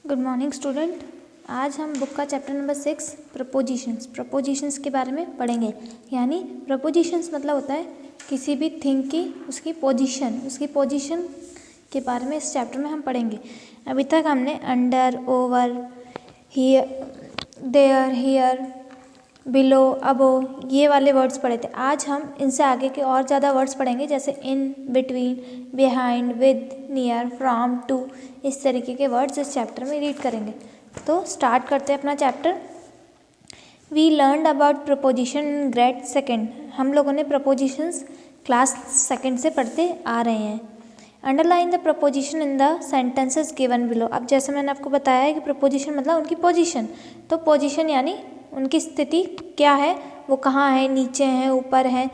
Good morning student. आज हम book का चैप्टर नंबर 6 प्रपोजिशंस के बारे में पढ़ेंगे। यानी प्रपोजिशंस मतलब होता है किसी भी थिंग की उसकी पोजीशन के बारे में इस चैप्टर में हम पढ़ेंगे। अभी तक हमने under, over, here, there, here, below, above ये वाले वर्ड्स पढ़े थे। आज हम इनसे आगे के और ज़्यादा वर्ड्स पढ़ेंगे, जैसे in, between, behind, with, near, from, to, इस तरीके के वर्ड्स इस चैप्टर में रीड करेंगे। तो स्टार्ट करते हैं अपना chapter. We learned about preposition in grade second. हम लोगों ने प्रपोजिशंस क्लास सेकेंड से पढ़ते आ रहे हैं। Underline the preposition in the sentences given below. अब जैसे मैंने आपको बताया है कि प्रपोजिशन मतलब उनकी पोजीशन, तो पोजीशन यानी उनकी स्थिति क्या है, वो कहाँ है, नीचे है, ऊपर है,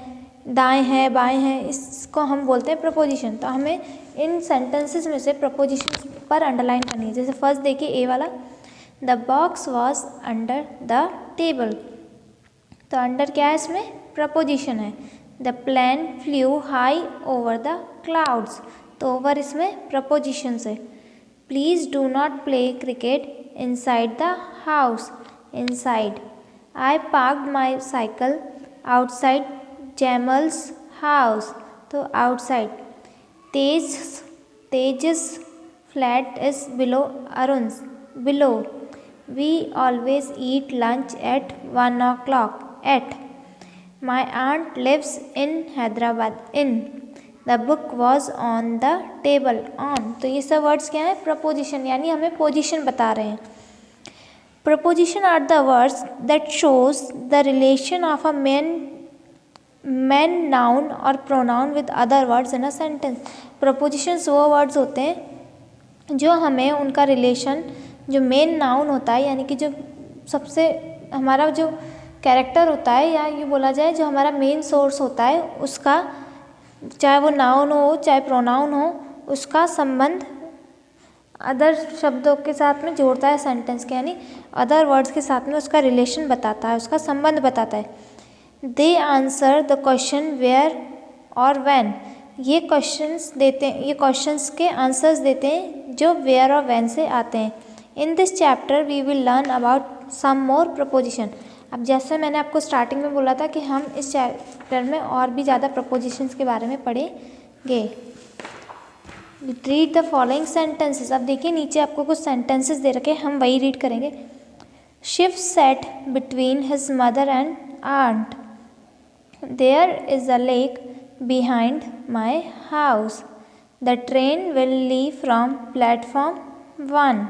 दाएं है, बाएं है, इसको हम बोलते हैं प्रपोजिशन। तो हमें इन सेंटेंसेस में से प्रपोजिशन पर अंडरलाइन करनी है। जैसे फर्स्ट देखिए ए वाला, the box was under the table. तो अंडर क्या है, इसमें प्रपोजिशन है। The plane flew high over the clouds, तो ओवर इसमें प्रपोजिशन है। Please do not play cricket inside the house, inside. I parked my cycle outside Jamal's house, तो outside. Tejas flat is below Arun's, below. We always eat lunch at 1 o'clock, at. My aunt lives in Hyderabad, in. The book was on the table, on. तो ये सब words क्या है, preposition, यानी हमें position बता रहे हैं। Preposition are the words that shows the relation of a main noun or pronoun with other words in a sentence. Prepositions वो words होते हैं जो हमें उनका relation, जो मेन नाउन होता है, यानी कि जो सबसे हमारा जो कैरेक्टर होता है, या ये बोला जाए जो हमारा मेन सोर्स होता है, उसका चाहे वो नाउन हो चाहे प्रोनाउन हो, उसका संबंध अदर शब्दों के साथ में जोड़ता है सेंटेंस के, यानी अदर वर्ड्स के साथ में उसका रिलेशन बताता है, उसका संबंध बताता है। दे आंसर द क्वेश्चन वेयर और व्हेन। ये क्वेश्चंस देते हैं, ये क्वेश्चंस के आंसर्स देते हैं जो वेयर और व्हेन से आते हैं। In this chapter we will learn about some more preposition. अब जैसे मैंने आपको स्टार्टिंग में बोला था कि हम इस चैप्टर में और भी ज़्यादा प्रपोजिशंस के बारे में पढ़ेंगे। Read the following sentences. अब देखिए नीचे आपको कुछ सेंटेंसेस दे रखे हैं, हम वही रीड करेंगे। Shiv sat between his mother and aunt. There is a lake behind my house. The train will leave from platform 1।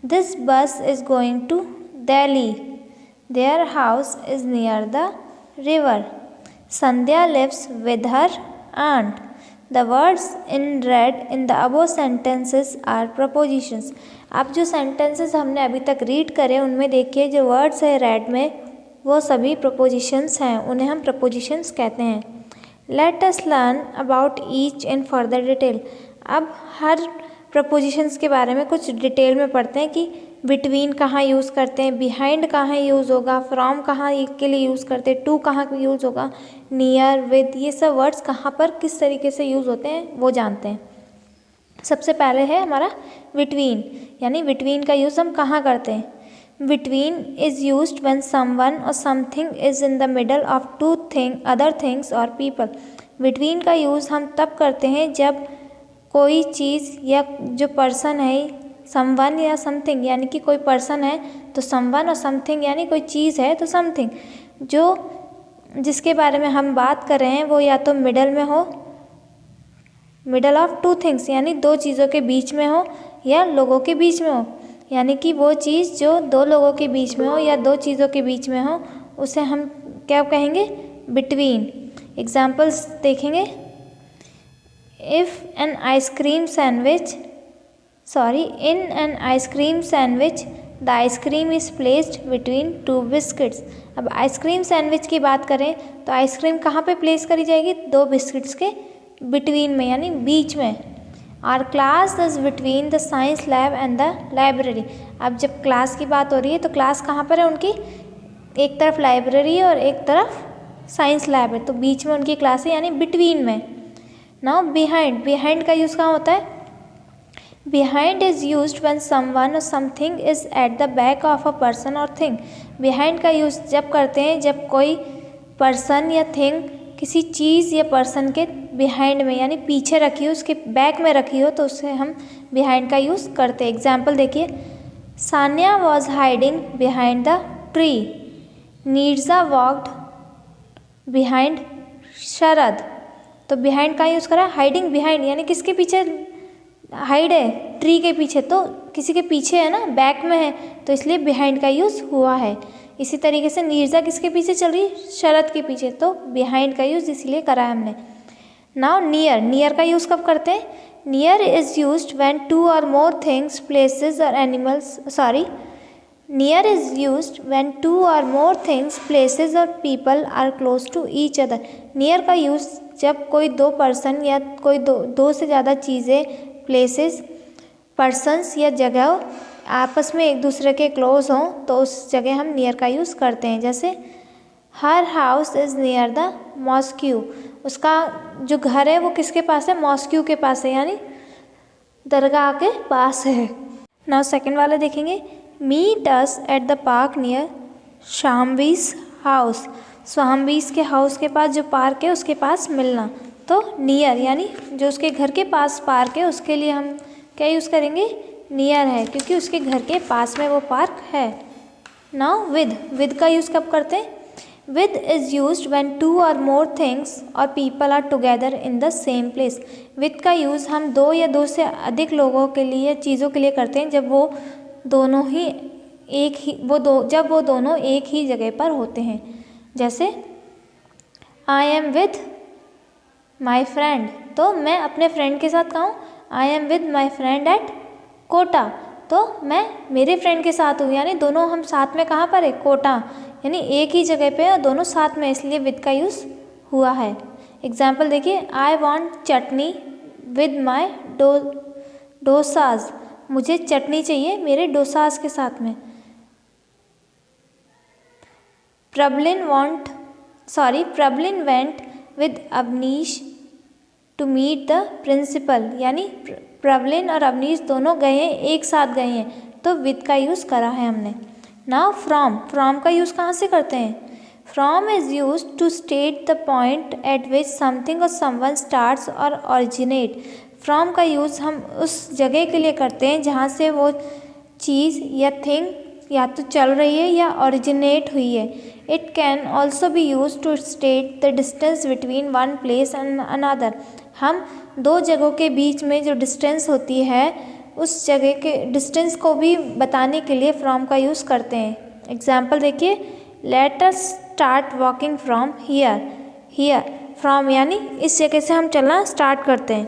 This bus is going to Delhi. Their house is near the river. Sandhya lives with her aunt. The words in red in the above sentences are prepositions. अब जो sentences हमने अभी तक read करे उनमें देखिए जो words है रेड में वो सभी prepositions हैं, उन्हें हम prepositions कहते हैं। Let us learn about each in further detail. अब हर prepositions के बारे में कुछ डिटेल में पढ़ते हैं कि बिटवीन कहाँ यूज़ करते हैं, बिहाइंड कहाँ यूज़ होगा, फ्रॉम कहाँ के लिए यूज़ करते हैं, टू कहाँ यूज़ होगा, नियर, विद, ये सब वर्ड्स कहाँ पर किस तरीके से यूज़ होते हैं वो जानते हैं। सबसे पहले है हमारा बिटवीन, यानी बिटवीन का यूज़ हम कहाँ करते हैं। Between is used when someone or something is in the middle of two other things or people. Between का यूज़ हम तब करते हैं जब कोई चीज़ या जो पर्सन है, समवन या समथिंग, यानी कि कोई पर्सन है तो समवन, और समथिंग यानी कोई चीज़ है तो समथिंग, जो जिसके बारे में हम बात कर रहे हैं वो या तो मिडल में हो, मिडल ऑफ टू थिंग्स यानी दो चीज़ों के बीच में हो, या लोगों के बीच में हो, यानी कि वो चीज़ जो दो लोगों के बीच में हो या दो चीज़ों के बीच में हो उसे हम क्या कहेंगे, बिटवीन। एग्जाम्पल्स देखेंगे। इन an ice cream sandwich the ice cream is placed between two biscuits। अब आइसक्रीम सैंडविच की बात करें तो आइसक्रीम कहाँ पे प्लेस करी जाएगी, दो बिस्किट्स के बिटवीन में, यानी बीच में। Our class is between the science lab and the library. अब जब क्लास की बात हो रही है तो क्लास कहाँ पर है उनकी, एक तरफ लाइब्रेरी है और एक तरफ साइंस लैब है, तो बीच में उनकी क्लास है, यानी बिटवीन में। नाउ बिहाइंड, बिहाइंड का यूज़ कहाँ होता है, Behind is used when someone or something is at the back of a person or thing. Behind का यूज़ जब करते हैं जब कोई पर्सन या थिंग किसी चीज़ या पर्सन के बिहाइंड में यानी पीछे रखी हो, उसके बैक में रखी हो, तो उससे हम बिहाइंड का यूज़ करते हैं। एग्जाम्पल देखिए, Sanya was hiding behind the tree, Neeraja walked behind Sharad. तो बिहाइंड का यूज़ करा, हाइडिंग बिहाइंड यानी किसके पीछे हाइड है, ट्री के पीछे, तो किसी के पीछे है ना, बैक में है, तो इसलिए बिहाइंड का यूज़ हुआ है। इसी तरीके से नीरजा किसके पीछे चल रही है, शरद के पीछे, तो बिहाइंड का यूज़ इसलिए करा है हमने। नाउ नियर, नियर का यूज़ कब करते हैं, near is used when two or more things places or animals, sorry, near is used when two or more things places or people are close to each other. Near का use जब कोई दो person या कोई दो से ज़्यादा चीज़ें, प्लेसेस, पर्सन्स या जगह आपस में एक दूसरे के क्लोज हों, तो उस जगह हम नियर का यूज़ करते हैं। जैसे her house is near the mosque, उसका जो घर है वो किसके पास है, मॉस्क्यू के पास है, यानी दरगाह के पास है। नाउ सेकंड वाला देखेंगे, meet us at the park near Shambi's house, Shambi's के हाउस के पास जो पार्क है उसके पास मिलना। तो नियर यानी जो उसके घर के पास पार्क है उसके लिए हम क्या यूज़ करेंगे, नियर है, क्योंकि उसके घर के पास में वो पार्क है। नाउ विद का यूज़ कब करते हैं, with is used when two or more things or people are together in the same place. With का यूज़ हम दो या दो से अधिक लोगों के लिए, चीज़ों के लिए करते हैं जब वो दोनों एक ही जगह पर होते हैं। जैसे I am with my friend, तो मैं अपने फ्रेंड के साथ कहूँ, I am with my friend at Kota, तो मैं मेरे फ्रेंड के साथ हूँ, यानी दोनों हम साथ में कहाँ पर है, कोटा, यानी एक ही जगह पे है, दोनों साथ में, इसलिए विद का यूज़ हुआ है। एग्जाम्पल देखिए, I want chutney with my dosas, मुझे चटनी चाहिए मेरे डोसाज के साथ में। Prableen went with Avneesh to meet the principal, यानी प्रबलिन और अवनीश दोनों गए हैं, एक साथ गए हैं, तो विद का यूज़ करा है हमने। नाउ फ्रॉम का यूज़ कहाँ से करते हैं, from is use to state the point at which something or someone starts or originate. From का यूज़ हम उस जगह के लिए करते हैं जहाँ से वो चीज़ या थिंग या तो चल रही है या ऑरिजिनेट हुई है। It can also be use to state the distance between one place and another. हम दो जगहों के बीच में जो डिस्टेंस होती है उस जगह के डिस्टेंस को भी बताने के लिए फ्रॉम का यूज़ करते हैं। एग्जाम्पल देखिए, let us start walking from here, from यानी इस जगह से हम चलना स्टार्ट करते हैं,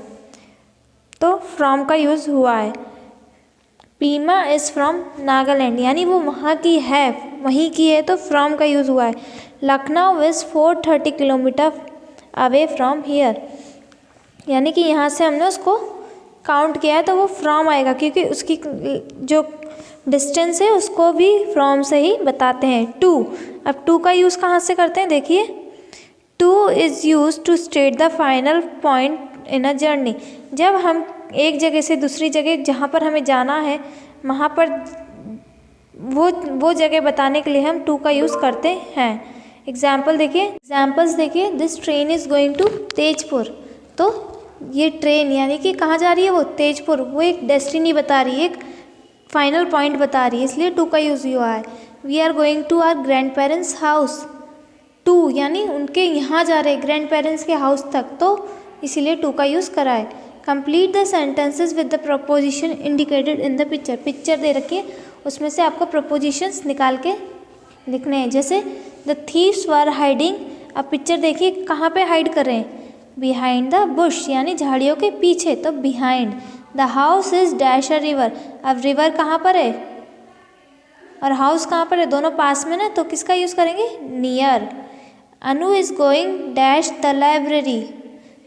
तो फ्रॉम का यूज़ हुआ है। पीमा इज़ फ्रॉम नागालैंड, यानी वो वहाँ की है, वहीं की है, तो फ्रॉम का यूज़ हुआ है। Lucknow is 430 kilometre away from here, यानी कि यहाँ से हमने उसको काउंट किया है तो वो फ्रॉम आएगा, क्योंकि उसकी जो डिस्टेंस है उसको भी फ्रॉम से ही बताते हैं। टू, अब टू का यूज़ कहाँ से करते हैं, देखिए, to is use to state the final point in a journey. जब हम एक जगह से दूसरी जगह जहाँ पर हमें जाना है वहाँ पर वो जगह बताने के लिए हम टू का यूज़ करते हैं। एग्जाम्पल्स देखिए, this train is going to Tezpur, तो ये ट्रेन यानी कि कहाँ जा रही है, वो तेजपुर, वो एक डेस्टिनी बता रही है, एक फाइनल पॉइंट बता रही है, इसलिए टू का यूज़ हुआ है। We are going to our grand parents house, to यानी उनके यहाँ जा रहे ग्रैंड पेरेंट्स के हाउस तक, तो इसीलिए टू का यूज़ करा है। Complete the sentences with the preposition indicated in the picture. Picture दे रखी है, उसमें से आपको प्रपोजिशंस निकाल के लिखने हैं। जैसे द थीव्स वर हाइडिंग, अब पिक्चर देखिए कहाँ पे हाइड कर रहे हैं, बिहाइंड द बुश यानी झाड़ियों के पीछे, तो behind. The house is dash a river, अब रिवर कहाँ पर है और हाउस कहाँ पर है, दोनों पास में ना, तो किसका यूज़ करेंगे, near. Anu is going dash the library,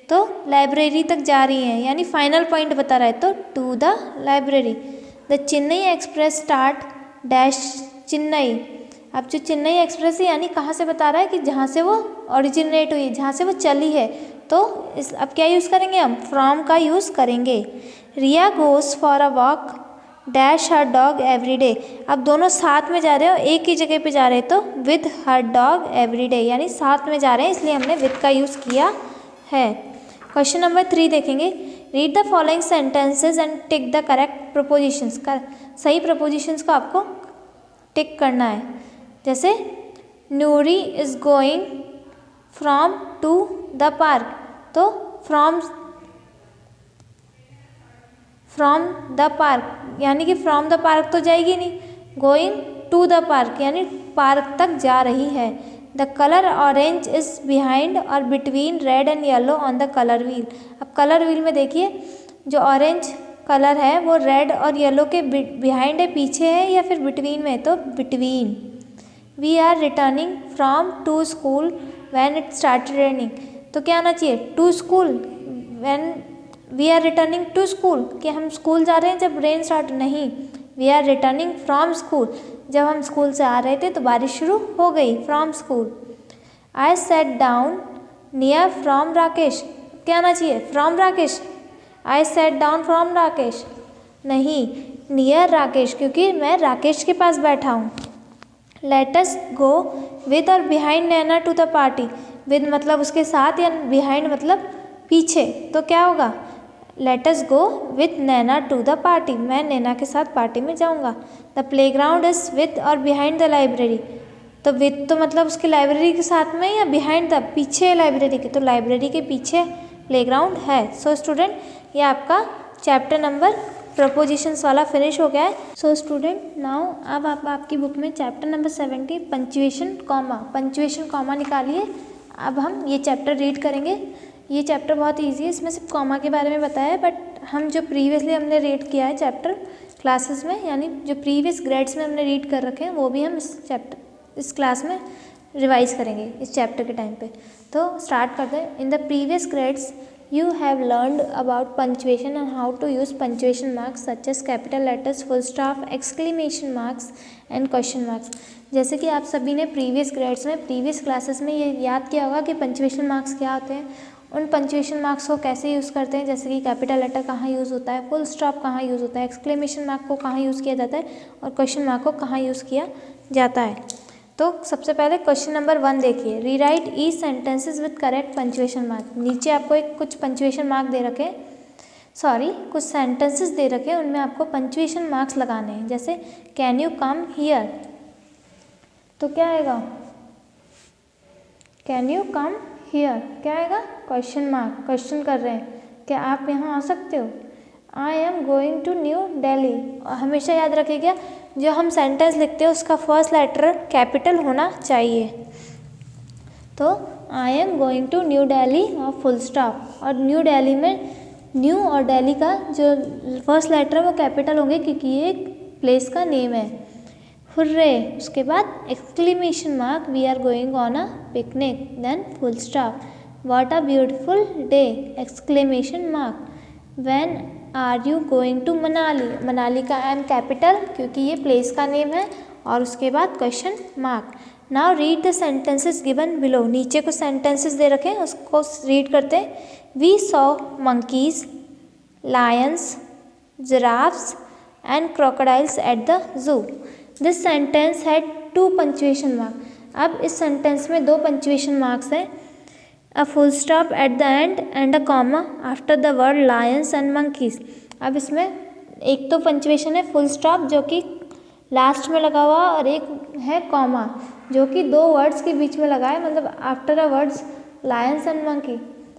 तो लाइब्रेरी तक जा रही है, यानी फाइनल पॉइंट बता रहा है, तो to the library. The Chennai express start dash Chennai, अब जो चेन्नई एक्सप्रेस है यानी कहाँ से बता रहा है कि जहाँ से वो ओरिजिनेट हुई, जहाँ से वो चली है, तो अब क्या यूज़ करेंगे हम, फ्रॉम का यूज़ करेंगे। Riya goes for a walk dash her dog every day. अब दोनों साथ में जा रहे हो, एक ही जगह पे जा रहे हैं, तो with her dog every day, यानी साथ में जा रहे हैं इसलिए हमने विद का यूज़ किया है। क्वेश्चन नंबर 3 देखेंगे। Read the following sentences and tick the correct prepositions. का सही प्रपोजिशंस को आपको टिक करना है। जैसे Noori is going from to the park, तो फ्रॉम द पार्क यानी कि फ्रॉम द पार्क तो जाएगी नहीं, गोइंग टू द पार्क यानी पार्क तक जा रही है। The colour orange is behind or between red and yellow on the colour wheel. अब कलर व्हील में देखिए जो ऑरेंज कलर है वो रेड और येलो के बिहाइंड है, पीछे है या फिर बिटवीन में है, तो between. We are returning from to school when it started raining, तो क्या आना चाहिए to school when we are returning to school, कि हम स्कूल जा रहे हैं जब रेन स्टार्ट, नहीं, we are returning from school, जब हम स्कूल से आ रहे थे तो बारिश शुरू हो गई, from school. I set down near from Rakesh, क्या आना चाहिए from Rakesh, I set down from Rakesh, नहीं, नियर राकेश, क्योंकि मैं राकेश के पास बैठा हूँ। Let us go with or behind Naina to the party, with मतलब उसके साथ या बिहाइंड मतलब पीछे, तो क्या होगा let us go with Naina to the party, मैं नैना के साथ पार्टी में जाऊंगा। The play ground is with or behind the library, तो विद तो मतलब उसकी लाइब्रेरी के साथ में या बिहाइंड द पीछे है लाइब्रेरी के, तो लाइब्रेरी के पीछे प्ले ग्राउंड है। सो स्टूडेंट ये आपका चैप्टर नंबर प्रपोजिशंस वाला फिनिश हो गया है। सो स्टूडेंट नाउ अब आप आपकी बुक में चैप्टर नंबर 70 पंचुएशन कॉमा निकालिए। अब हम ये चैप्टर रीड करेंगे। ये चैप्टर बहुत इजी है, इसमें सिर्फ कॉमा के बारे में बताया है, बट हम जो प्रीवियसली हमने रीड किया है चैप्टर क्लासेस में, यानी जो प्रीवियस ग्रेड्स में हमने रीड कर रखे हैं वो भी हम इस क्लास में रिवाइज करेंगे इस चैप्टर के टाइम पे। तो स्टार्ट करते हैं। In the previous grades you have learned about punctuation and how to use punctuation marks such as capital letters, full stop, exclamation marks and question marks. जैसे कि आप सभी ने प्रीवियस ग्रेड्स में प्रीवियस क्लासेस में ये याद किया होगा कि पंचुएशन मार्क्स क्या होते हैं, उन पंचुएशन मार्क्स को कैसे यूज़ करते हैं, जैसे कि कैपिटल लेटर कहाँ यूज़ होता है, फुल स्टॉप कहाँ यूज़ होता है, एक्सक्लेमेशन मार्क को कहाँ यूज़ किया जाता है और क्वेश्चन मार्क को कहाँ यूज़ किया जाता है। तो सबसे पहले क्वेश्चन नंबर 1 देखिए। Rewrite each sentences with correct punctuation mark. नीचे आपको कुछ पंचुएशन मार्क दे रखे, कुछ सेंटेंसेस दे रखे, उनमें आपको पंचुएशन मार्क्स लगाने हैं। जैसे कैन यू कम हियर, तो क्या आएगा कैन यू कम हियर, क्या आएगा क्वेश्चन मार्क, क्वेश्चन कर रहे हैं क्या आप यहाँ आ सकते हो। I am going to new Delhi, हमेशा याद रखिएगा जो हम सेंटेंस लिखते हैं उसका फर्स्ट लेटर कैपिटल होना चाहिए। तो I am going to new Delhi और फुल स्टॉप, और न्यू दिल्ली में न्यू और दिल्ली का जो फर्स्ट लेटर है वो कैपिटल होंगे क्योंकि ये एक प्लेस का नेम है। हुर्रे, उसके बाद exclamation mark, we are going on a picnic, then full stop, what a beautiful day, exclamation mark, when are you going to Manali, Manali का एम कैपिटल क्योंकि ये प्लेस का नेम है, और उसके बाद question mark. Now read the sentences given below. नीचे कुछ सेंटेंसेस दे रखे हैं उसको रीड करते हैं। We saw monkeys, lions, giraffes and crocodiles at the zoo. This sentence had 2 punctuation mark. अब इस सेंटेंस में 2 पंचुएशन मार्क्स हैं, a full stop at the end and a comma after the word lions and monkeys. अब इसमें एक तो punctuation है full stop जो कि लास्ट में लगा हुआ, और एक है कॉमा जो कि 2 वर्ड्स के बीच में लगा है, मतलब after a words lions and monkey,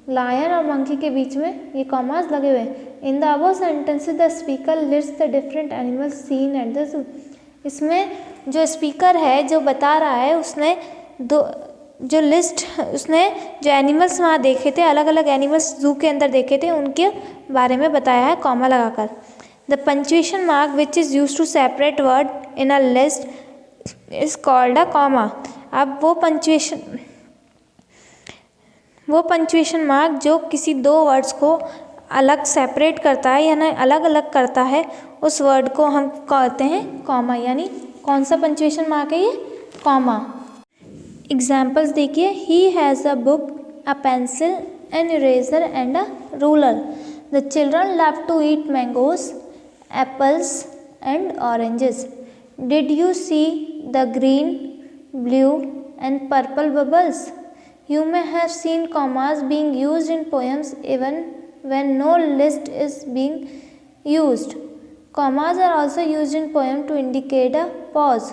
lion और मंकी के बीच में ये कॉमास लगे हुए हैं। In the above sentences the speaker lists the different animals seen at the zoo. इसमें जो स्पीकर है जो बता रहा है उसने जो एनिमल्स वहाँ देखे थे, अलग अलग एनिमल्स जू के अंदर देखे थे, उनके बारे में बताया है कॉमा लगाकर। The punctuation mark which is use to separate word in a list is called a comma. अब वो पंचुएशन मार्क जो किसी 2 वर्ड्स को अलग सेपरेट करता है या ना अलग अलग करता है, उस वर्ड को हम कहते हैं कॉमा। यानी कौन सा पंचुएशन मार्क है ये, कॉमा। एग्जाम्पल्स देखिए। He has a book, a pencil, an eraser and a ruler. The children love to eat mangoes, apples and oranges. Did you see the green, blue and purple bubbles? You may have seen commas being used in poems even when no list is being used. Commas are also used in poem to indicate a pause.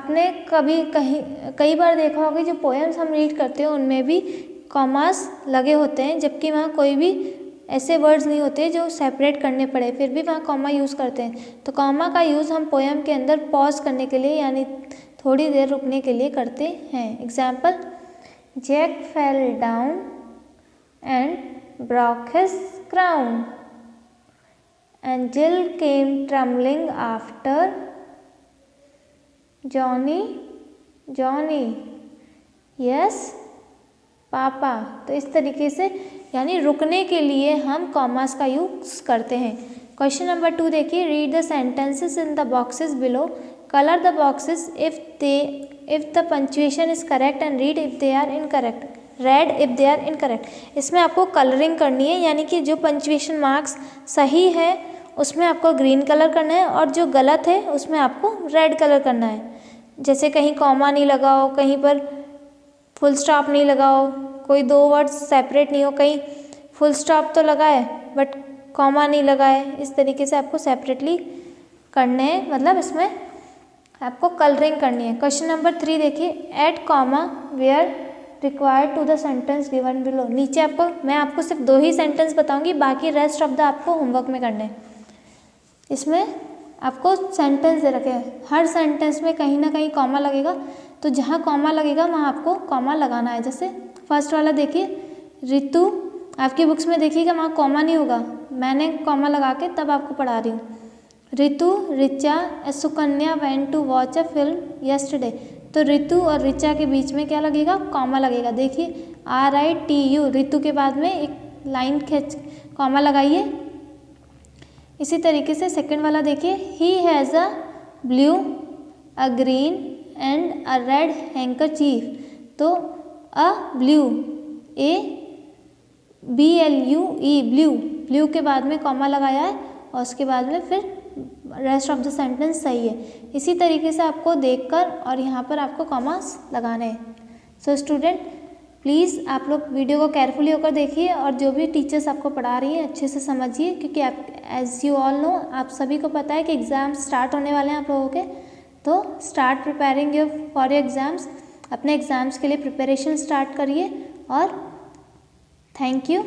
आपने कई बार देखा होगा जो poems हम read करते हैं उनमें भी कॉमास लगे होते हैं, जबकि वहाँ कोई भी ऐसे वर्ड्स नहीं होते जो सेपरेट करने पड़े, फिर भी वहाँ कॉमा यूज़ करते हैं. तो कॉमा का यूज़ हम पोएम के अंदर पॉज करने के लिए यानी थोड़ी देर रुकने के लिए करते हैं. Example, Jack fell down and broke his crown, and Jill came trembling after Johnny. Yes, पापा. तो इस तरीके से यानी रुकने के लिए हम कॉमास का यूज करते हैं. क्वेश्चन नंबर 2 देखिए. Read the sentences in the boxes below. Colour the boxes if the punctuation is correct and read if they are incorrect. Read if they are incorrect. इसमें आपको कलरिंग करनी है, यानी कि जो पंचुएशन मार्क्स सही है उसमें आपको ग्रीन कलर करना है और जो गलत है उसमें आपको रेड कलर करना है. जैसे कहीं कॉमा नहीं लगाओ, कहीं पर फुल स्टॉप नहीं लगाओ, कोई दो वर्ड्स सेपरेट नहीं हो, कहीं फुल स्टॉप तो लगाए बट कॉमा नहीं लगाए. इस तरीके से आपको सेपरेटली करने हैं, मतलब इसमें आपको कलरिंग करनी है. क्वेश्चन नंबर 3 देखिए. Add comma where required to the sentence given below. नीचे मैं आपको सिर्फ 2 ही सेंटेंस बताऊंगी, बाकी रेस्ट ऑफ द आपको होमवर्क में करने हैं. इसमें आपको सेंटेंस दे रखे हैं, हर सेंटेंस में कहीं ना कहीं कॉमा लगेगा, तो जहाँ कॉमा लगेगा वहाँ आपको कॉमा लगाना है. जैसे फर्स्ट वाला देखिए, ऋतु. आपकी बुक्स में देखिएगा वहाँ कॉमा नहीं होगा, मैंने कॉमा लगा के तब आपको पढ़ा रही हूँ. Ritu, Richa, Sukanya went to watch a film yesterday. तो ऋतु और ऋचा के बीच में क्या लगेगा? कॉमा लगेगा. देखिए RITU, ऋतु के बाद में एक लाइन खींच कॉमा लगाइए. इसी तरीके से सेकंड वाला देखिए. He has a blue, a green and a red handkerchief. तो अ ब्लू, ABLUE, ब्लू के बाद में कॉमा लगाया है और उसके बाद में फिर रेस्ट ऑफ द सेंटेंस सही है. इसी तरीके से आपको देखकर और यहाँ पर आपको कॉमास लगाने हैं. सो स्टूडेंट प्लीज़ आप लोग वीडियो को केयरफुली होकर देखिए और जो भी टीचर्स आपको पढ़ा रही हैं अच्छे से समझिए, क्योंकि आप एज यू ऑल नो, आप सभी को पता है कि एग्ज़ाम स्टार्ट होने वाले हैं आप लोगों के. तो start preparing for your exams. अपने एग्ज़ाम्स के लिए प्रिपरेशन स्टार्ट करिए और थैंक यू.